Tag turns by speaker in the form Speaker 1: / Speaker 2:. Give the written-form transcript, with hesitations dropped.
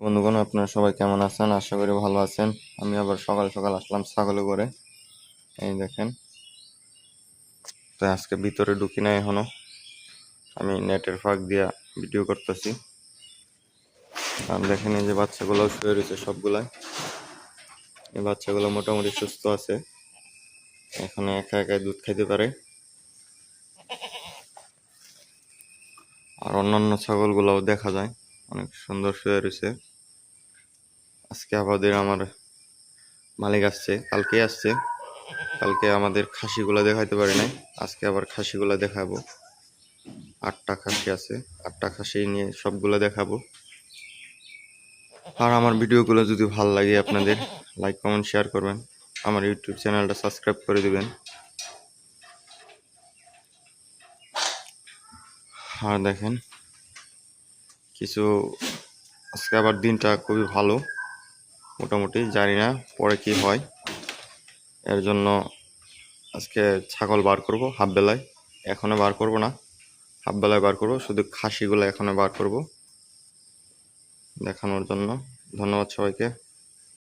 Speaker 1: বন্ধুগণ, আপনারা সবাই কেমন আছেন? আশা করি ভালো আছেন। আমি আবার সকাল সকাল আসলাম ছাগলে করে। এই দেখেন, তো আজকে ভিতরে ঢুকি না এখনো। আমি নেটের ফাঁক দিয়া ভিডিও করতেছি। আর দেখেন, এই যে বাচ্চাগুলো শুয়ে রয়েছে সবগুলাই। এই বাচ্চাগুলো মোটামুটি সুস্থ আছে, এখন একা একাই দুধ খাইতে পারে। আর অন্যান্য ছাগলগুলোও দেখা যায় অনেক সুন্দর শুয়ে রয়েছে। আজকে আমাদের আমার মালিক আসছে, কালকে আসছে। কালকে আমাদের খাসিগুলা দেখাইতে পারি নাই, আজকে আবার খাসিগুলা দেখাবো। 8টা খাসি আছে, 8টা খাসি নিয়ে সবগুলো দেখাবো। আর আমার ভিডিওগুলো যদি ভালো লাগে আপনাদের, লাইক কমেন্ট শেয়ার করবেন, আমার ইউটিউব চ্যানেলটা সাবস্ক্রাইব করে দিবেন। আর দেখেন, কিছু আজকে আবার দিনটা খুবই ভালো, মোটামুটি। জানি না পরে কি হয়, এর জন্য আজকে ছাগল বার করব হাফ বেলায়। এখনো বার করব না, হাফ বেলায় বার করব, শুধু খাসিগুলো এখনো বার করব দেখানোর জন্য। ধন্যবাদ সবাইকে।